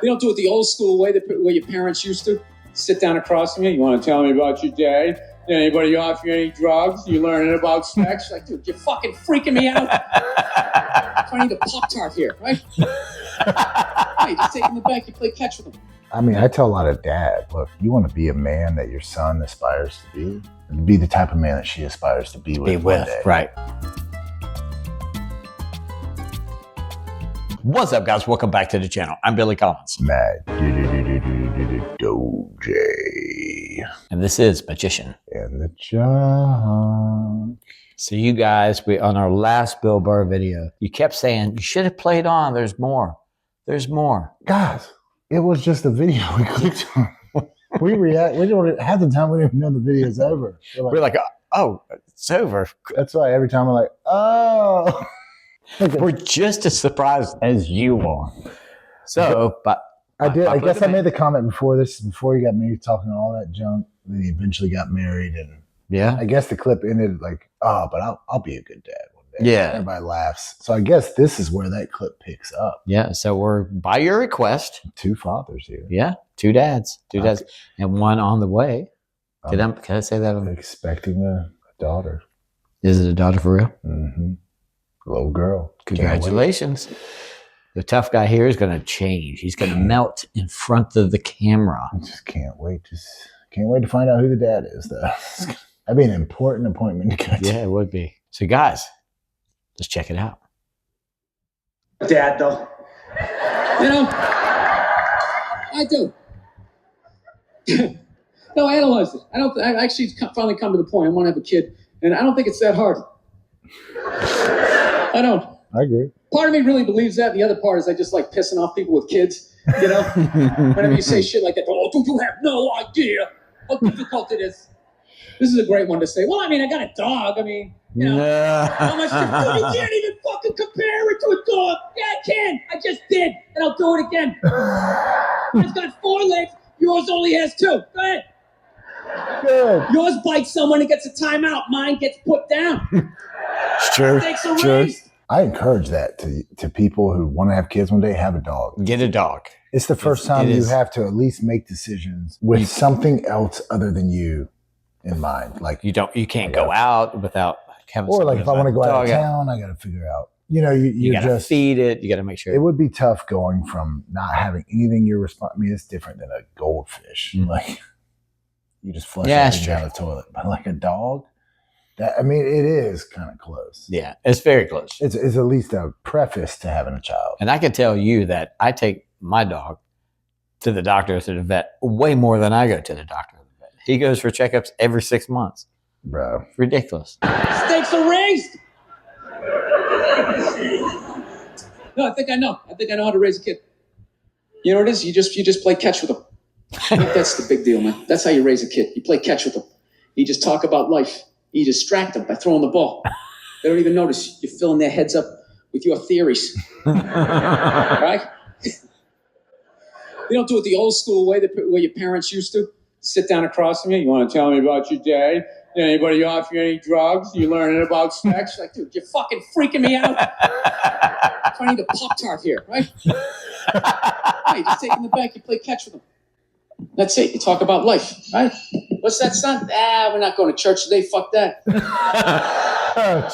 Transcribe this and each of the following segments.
They don't do it the old school way, where your parents used to. Sit down across from you. You want to tell me about your day? Did anybody offer you any drugs? You learning about sex? Like, dude, you're fucking freaking me out. I'm trying to eat a Pop-Tart here, right? Hey, just take him in the back. You play catch with him. I mean, I tell a lot of dads, look, you want to be a man that your son aspires to be the type of man that she aspires to be with one day. Right. What's up, guys? Welcome back to the channel. I'm Billy Collins. Matt Doje. And this is Magician. And the Junk. So you guys, on our last Bill Burr video, you kept saying, you should have played on. There's more. There's more. Guys, it was just a video we clicked on. We don't, half the time we don't even know the video's over. We're like, oh, it's over. That's why every time we're like, oh. We're just as surprised as you are. So, but I guess I made the comment before you got me talking all that junk. Then he eventually got married, and yeah, I guess the clip ended like, oh, but I'll be a good dad one day. Yeah, everybody laughs. So I guess this is where that clip picks up. Yeah, so we're by your request, 2 fathers here. Yeah, 2 dads, and one on the way. Can I say that? I'm expecting a daughter. Is it a daughter for real? Mm-hmm. Little girl. Congratulations. The tough guy here is going to change. He's going to melt in front of the camera. I just can't wait. Can't wait to find out who the dad is, though. That'd be an important appointment to go to. Yeah, it would be. So, guys, let's check it out. Dad, though. You know, I do. No, I analyzed it. I actually finally come to the point. I want to have a kid, and I don't think it's that hard. I don't. I agree. Part of me really believes that. The other part is I just like pissing off people with kids. You know, whenever you say shit like that, oh, don't you have no idea how difficult it is? This is a great one to say. Well, I mean, I got a dog. I mean, you know, how much you can't even fucking compare it to a dog. Yeah, I can. I just did, and I'll do it again. It's got 4 legs. Yours only has 2. Go ahead. Good. Yours bites someone and gets a timeout. Mine gets put down. It's true. Stakes are raised. I encourage that to people who want to have kids one day. Have a dog. Get a dog. It's the first time you have to at least make decisions with something else other than you in mind. Like you can't go out without having. Or like if I want to go out of town, I got to figure out. You know, you got to just feed it. You got to make sure. It would be tough going from not having anything you're responsible. I mean, it's different than a goldfish. Mm-hmm. Like you just flush everything down the toilet. But like a dog. I mean, it is kind of close. Yeah, it's very close. It's at least a preface to having a child. And I can tell you that I take my dog to the doctor, to the vet, way more than I go to the doctor or the vet. He goes for checkups every 6 months. Bro. It's ridiculous. Stakes are raised. No, I think I know. I think I know how to raise a kid. You know what it is? You just play catch with them. I think that's the big deal, man. That's how you raise a kid. You play catch with them. You just talk about life. You distract them by throwing the ball. They don't even notice. You're filling their heads up with your theories. Right? They don't do it the old school way, where your parents used to. Sit down across from you. You want to tell me about your day? Did anybody offer you any drugs? You learning about sex? Like, dude, you're fucking freaking me out. I'm trying to eat a Pop-Tart here, right? Hey, just take him in the back. You play catch with them. That's it. You talk about life, right? What's that, son? We're not going to church today. Fuck that.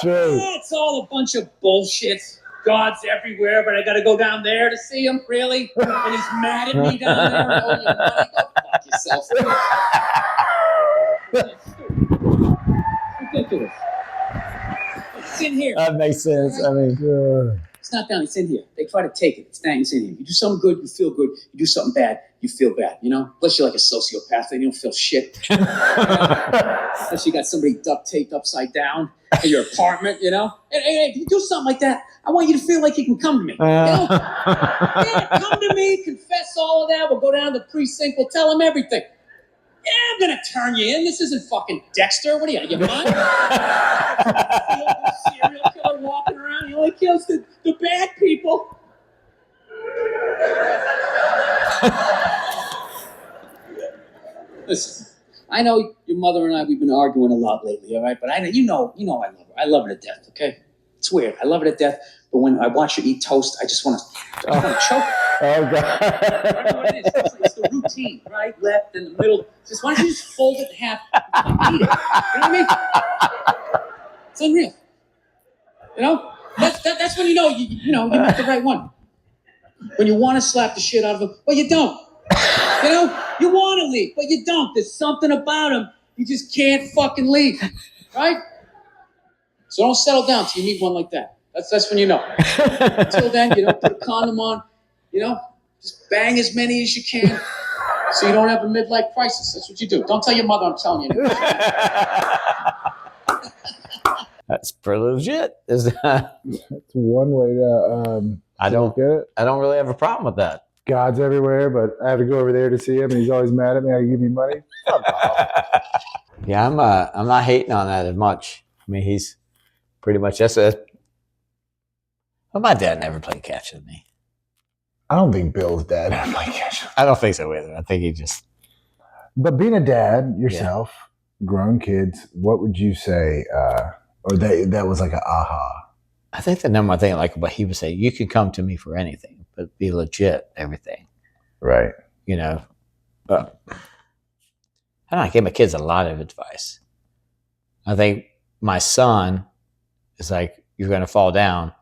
True. It's all a bunch of bullshit. God's everywhere, but I got to go down there to see him, really? And he's mad at me down there. Oh, you money? Go fuck yourself. It's ridiculous. It's in here. That makes sense. Right? I mean, it's not down. It's in here. They try to take it. It's not. It's in here. You do something good, you feel good. You do something bad, you feel bad. You know, unless you're like a sociopath, then you don't feel shit. Unless you got somebody duct taped upside down in your apartment. You know, and if you do something like that, I want you to feel like you can come to me. You know? Yeah, come to me, confess all of that. We'll go down to the precinct. We'll tell them everything. Yeah, I'm gonna turn you in. This isn't fucking Dexter. What are you mind? Serial killer walking around. He only kills the bad people. Listen, I know your mother and I, we've been arguing a lot lately, all right? But I know you know I love her. I love her to death, okay? It's weird. I love her to death, but when I watch her eat toast, I just want to choke her. Oh I don't know what it is. It's the routine, right? Left in the middle. Just why don't you just fold it in half and eat it? You know what I mean? It's unreal. You know? That's when you know you met the right one. When you want to slap the shit out of him, but you don't. You know? You want to leave, but you don't. There's something about him. You just can't fucking leave. Right? So don't settle down till you meet one like that. That's when you know. Until then, you don't put a condom on. You know? Just bang as many as you can so you don't have a midlife crisis. That's what you do. Don't tell your mother I'm telling you anything. That's pretty legit. That's one way to I don't get it. I don't really have a problem with that. God's everywhere, but I have to go over there to see him, and he's always mad at me. I give you money. Yeah, I'm not hating on that as much. I mean, he's pretty much well, my dad never played catch with me. I don't think Bill's dad had played catch. I don't think so either. I think he just. But being a dad yourself, grown kids, what would you say? Or that was like an aha. I think the number one thing, like what he would say, you can come to me for anything, but be legit everything. Right. You know, but I don't know. I gave my kids a lot of advice. I think my son is like, you're going to fall down.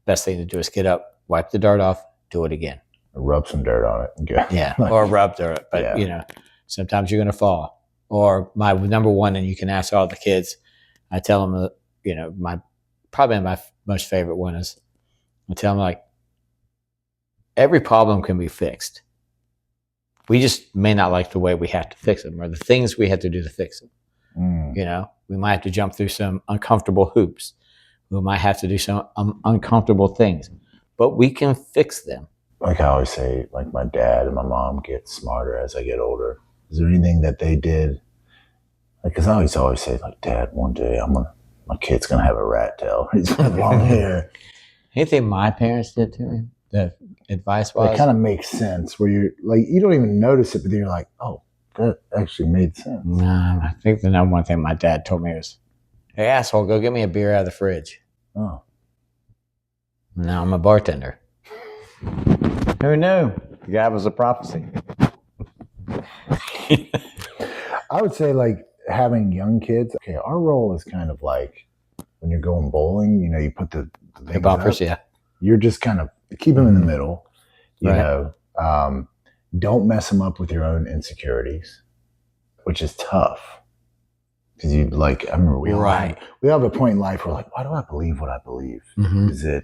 Best thing to do is get up, wipe the dirt off, do it again. Rub some dirt on it. Good. Yeah, or rub dirt. But, you know, sometimes you're going to fall. Or my number one, and you can ask all the kids, I tell them, you know, probably my most favorite one is, I tell them, like, every problem can be fixed. We just may not like the way we have to fix them or the things we have to do to fix them. You know, we might have to jump through some uncomfortable hoops. We might have to do some uncomfortable things, but we can fix them. Like I always say, like my dad and my mom get smarter as I get older. Is there anything that they did? Like, cause I always say, like, Dad, one day my kid's gonna have a rat tail. He's gonna have long hair. Anything my parents did to me, the advice was, it kind of makes sense. Where you're like, you don't even notice it, but then you're like, oh, that actually made sense. Nah, I think the number one thing my dad told me was, "Hey, asshole, go get me a beer out of the fridge." Oh, now I'm a bartender. Who knew? The guy was a prophecy. I would say, like, having young kids. Okay, our role is kind of like when you're going bowling. You know, you put the bumpers. Up, yeah. You're just kind of keep them in the middle. You know, don't mess them up with your own insecurities, which is tough. Because you like, I remember we all have a point in life where, like, why do I believe what I believe? Is it?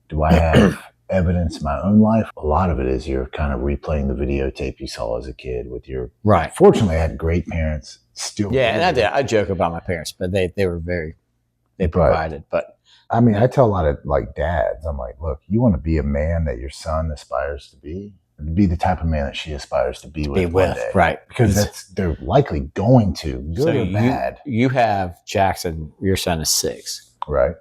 Do I have evidence in my own life? A lot of it is you're kind of replaying the videotape you saw as a kid with your. Right. Fortunately, I had great parents. Still. Yeah, and I joke about my parents, but they were they provided. But I mean, I tell a lot of like dads, I'm like, look, you want to be a man that your son aspires to be the type of man that she aspires to be with one day. Right. Because they're likely going to, good or bad. You have Jackson, your son is 6. Right.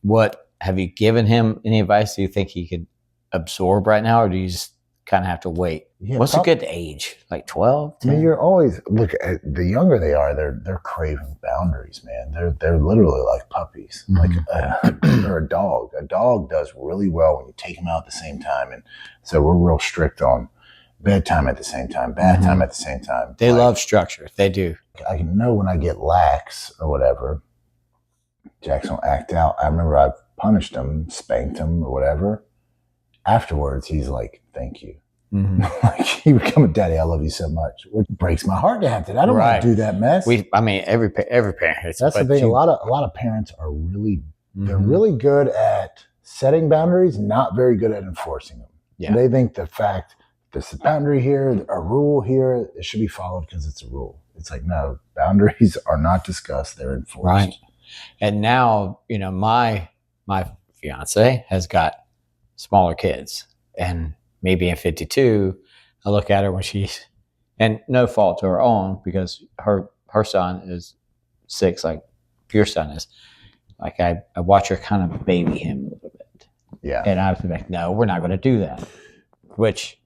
What, have you given him any advice? Do you think he could absorb right now, or do you just kind of have to wait? Yeah, what's a good age? Like 12? 10? I mean, you're always, look, the younger they are, they're craving boundaries, man. They're literally like puppies. Like they're a dog. A dog does really well when you take him out at the same time. And so we're real strict on bedtime at the same time, bath time at the same time. They love structure. They do. I can know when I get lax or whatever, Jackson will act out. I remember I punished him, spanked him or whatever. Afterwards, he's like, thank you. Like, he would come, Daddy, I love you so much. It breaks my heart to have to. I don't want to do that mess. I mean, every parent. That's the thing. A lot of parents are really, they're really good at setting boundaries, not very good at enforcing them. Yeah. They think the fact there's a boundary here, a rule here, it should be followed because it's a rule. It's like, no, boundaries are not discussed; they're enforced. Right. And now, you know, my fiance has got smaller kids, and me being 52, I look at her when she's, and no fault to her own, because her son is 6, like your son is. Like I watch her kind of baby him a little bit. Yeah. And I was like, no, we're not going to do that. Which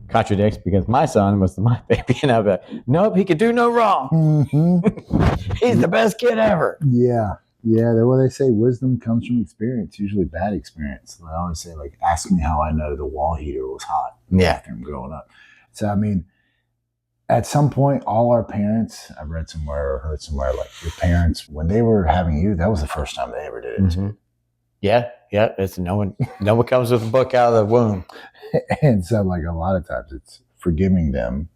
contradicts, because my son was my baby, and I'd be like, nope, he could do no wrong. He's the best kid ever. Yeah. Yeah, they say wisdom comes from experience, usually bad experience. I always say, like, ask me how I know the wall heater was hot after I'm growing up. So, I mean, at some point, all our parents, I read somewhere or heard somewhere, like your parents, when they were having you, that was the first time they ever did it. Mm-hmm. Yeah. It's no one comes with a book out of the womb. And so, like, a lot of times it's forgiving them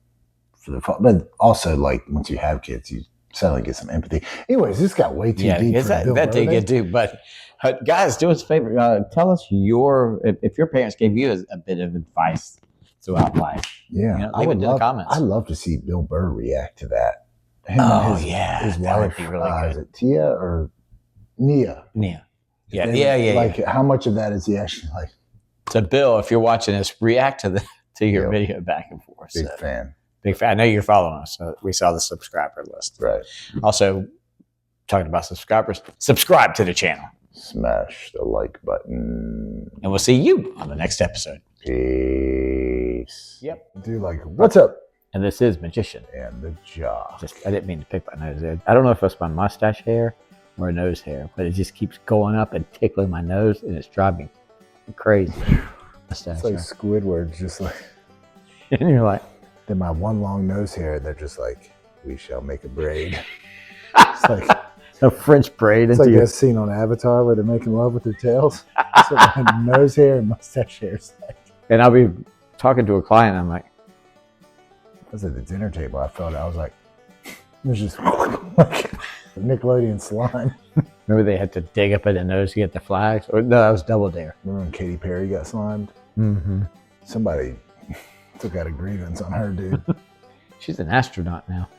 for the fault. But also, like, once you have kids, you suddenly get some empathy. Anyways, this got way too deep for Bill Burr. That did get deep. But guys, do us a favor. Tell us if your parents gave you a bit of advice throughout life. Yeah, leave it in the comments. I'd love to see Bill Burr react to that. His wife, that would be really good. Is it Tia or Nia? Nia. Yeah. Like, how much of that is he actually like? So, Bill, if you're watching this, react to your video back and forth. Big fan. I know you're following us. So we saw the subscriber list. Right. Also, talking about subscribers, subscribe to the channel. Smash the like button. And we'll see you on the next episode. Peace. Yep. Dude, like, what's up? And this is Magician. And the jaw. I didn't mean to pick my nose there. I don't know if it's my mustache hair or nose hair, but it just keeps going up and tickling my nose, and it's driving me crazy. It's like Squidward, just like. And you're like. Then my one long nose hair, and they're just like, we shall make a braid. It's like a French braid. It's like that scene on Avatar where they're making love with their tails. So my nose hair and mustache hair is like. And I'll be talking to a client, I'm like. I was at the dinner table, I was like, there's just like Nickelodeon slime. Remember they had to dig up at the nose to get the flags? Or no, that was Double Dare. Remember when Katy Perry got slimed? Mm-hmm. Somebody took out a grievance on her, dude. She's an astronaut now.